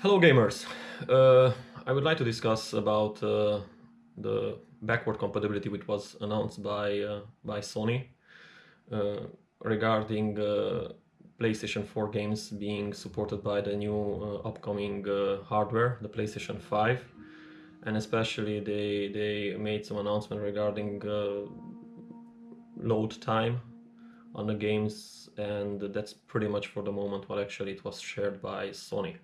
Hello gamers! I would like to discuss about the backward compatibility which was announced by Sony uh, regarding PlayStation 4 games being supported by the new upcoming hardware, the PlayStation 5, and especially they made some announcement regarding load time on the games, and that's pretty much for the moment what actually it was shared by Sony.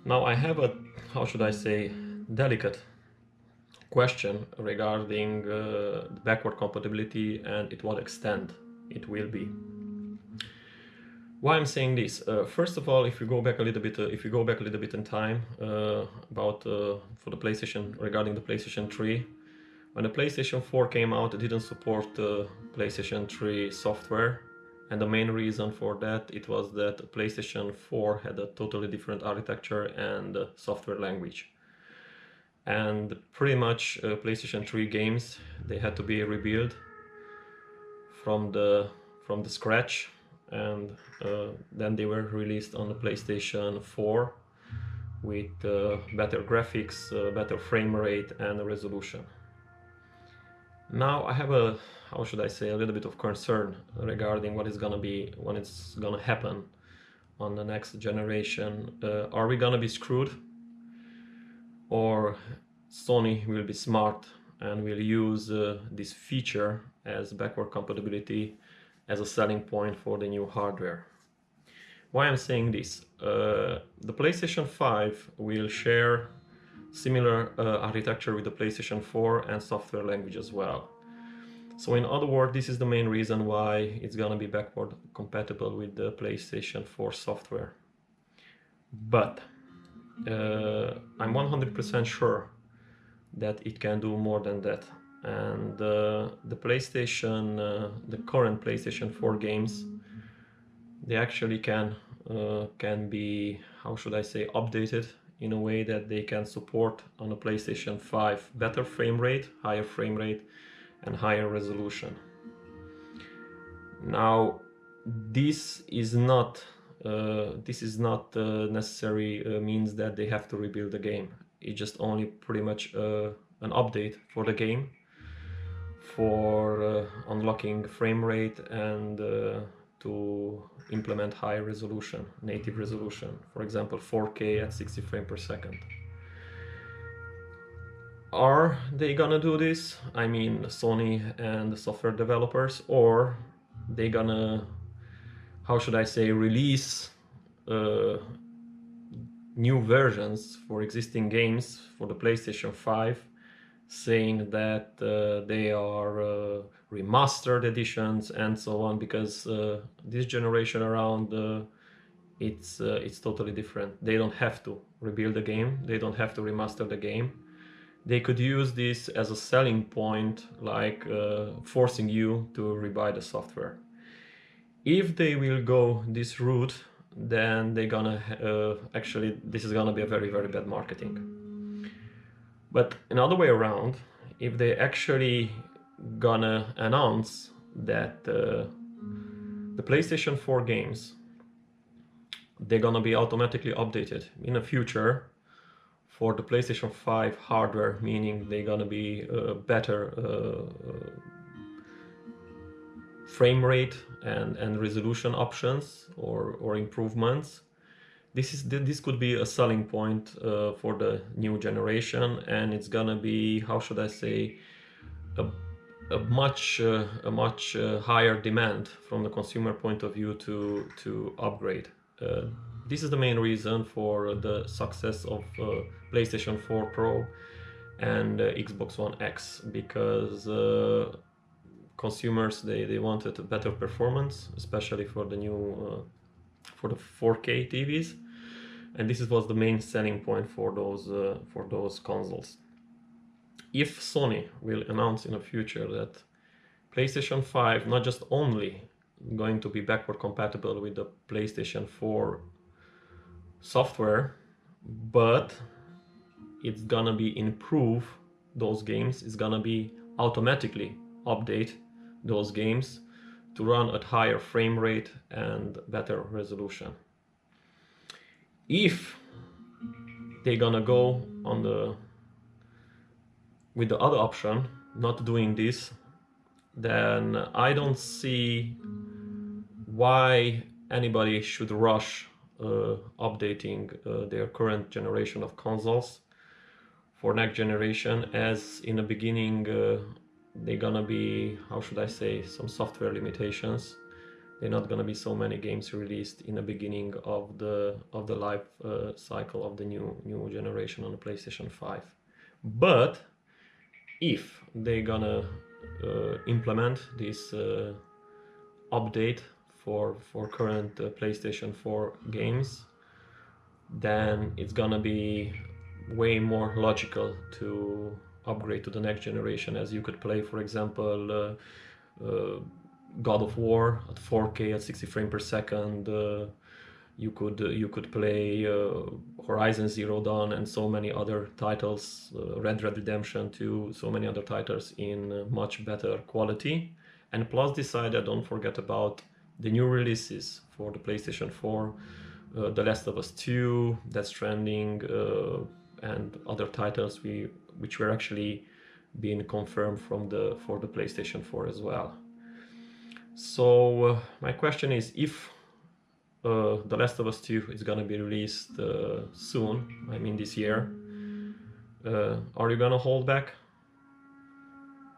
Now I have a, how should I say, delicate question regarding backward compatibility and to what extent it will be. Why I'm saying this? First of all, if you go back a little bit in time, about for the PlayStation, regarding the PlayStation 3, when the PlayStation 4 came out, it didn't support PlayStation 3 software, and the main reason for that it was that PlayStation 4 had a totally different architecture and software language. And pretty much PlayStation 3 games, they had to be rebuilt from the scratch, and then they were released on the PlayStation 4 with better graphics, better frame rate and resolution. Now I have a, how should I say, a little bit of concern regarding what is gonna be, when it's gonna happen on the next generation. Are we gonna be screwed, or Sony will be smart and will use this feature as backward compatibility as a selling point for the new hardware? Why I'm saying this? The PlayStation 5 will share similar architecture with the PlayStation 4 and software language as well. So in other words, this is the main reason why it's gonna be backward compatible with the PlayStation 4 software. But I'm 100% sure that it can do more than that. And the PlayStation, the current PlayStation 4 games, they actually can be, how should I say, updated in a way that they can support on a PlayStation 5 better frame rate, higher frame rate, and higher resolution. Now, this is not necessary means that they have to rebuild the game. It's just only pretty much an update for the game, for unlocking frame rate and to implement high resolution, native resolution, for example 4K at 60 frames per second. Are they gonna do this? I mean, Sony and the software developers, or they gonna, how should I say, release new versions for existing games for the PlayStation 5, saying that they are remastered editions and so on, because this generation around it's totally different. They don't have to rebuild the game, they don't have to remaster the game. They could use this as a selling point, like forcing you to rebuy the software. If they will go this route, then they're gonna actually, this is gonna be a very, very bad marketing. But another way around, if they actually gonna announce that the PlayStation 4 games, they're gonna be automatically updated in the future for the PlayStation 5 hardware, meaning they're gonna be better frame rate and resolution options or improvements. This could be a selling point for the new generation, and it's gonna be, how should I say, a much higher demand from the consumer point of view to upgrade. This is the main reason for the success of PlayStation 4 Pro and Xbox One X, because consumers, they wanted a better performance, especially for the new for the 4K TVs, and this was the main selling point for those consoles. If Sony will announce in the future that PlayStation 5 not just only going to be backward compatible with the PlayStation 4 software, but it's gonna be improve those games, it's gonna be automatically update those games to run at higher frame rate and better resolution. If they're gonna go on with the other option, not doing this, then I don't see why anybody should rush updating their current generation of consoles for next generation, as in the beginning they're gonna be, how should I say, some software limitations. They're not gonna be so many games released in the beginning of the life cycle of the new generation on the PlayStation 5. But if they're gonna implement this update for current PlayStation 4 games, then it's gonna be way more logical to upgrade to the next generation, as you could play, for example, God of War at 4K at 60 frames per second. You could play Horizon Zero Dawn and so many other titles, Red Dead Redemption 2, so many other titles in much better quality. And plus this side, don't forget about the new releases for the PlayStation 4, The Last of Us 2, Death Stranding, and other titles which were actually being confirmed for the PlayStation 4 as well. So my question is, if The Last of Us 2 is gonna be released soon, I mean this year, are you gonna hold back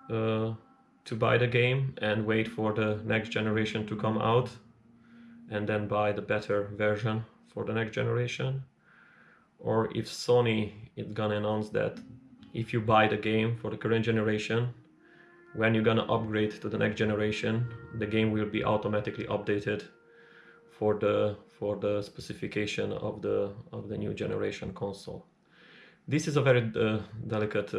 to buy the game and wait for the next generation to come out and then buy the better version for the next generation? Or if Sony is gonna announce that if you buy the game for the current generation, when you're gonna upgrade to the next generation, the game will be automatically updated for the specification of the new generation console. This is a very delicate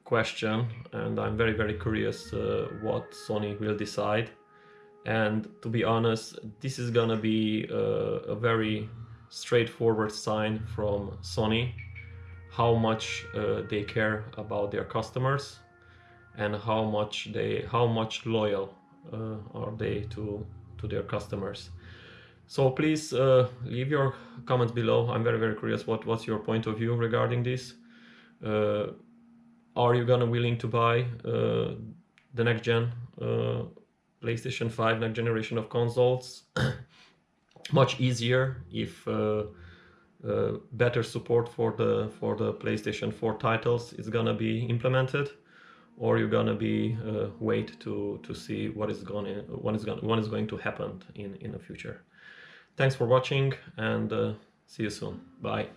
question, and I'm very, very curious what Sony will decide. And to be honest, this is gonna be a very straightforward sign from Sony how much they care about their customers and how much loyal are they to their customers. So please leave your comments below. I'm very, very curious what's your point of view regarding this. Are you gonna willing to buy the next gen PlayStation 5, next generation of consoles? Much easier if better support for the PlayStation 4 titles is gonna be implemented, or you're gonna be wait to see what is going to happen in the future. Thanks for watching, and see you soon. Bye.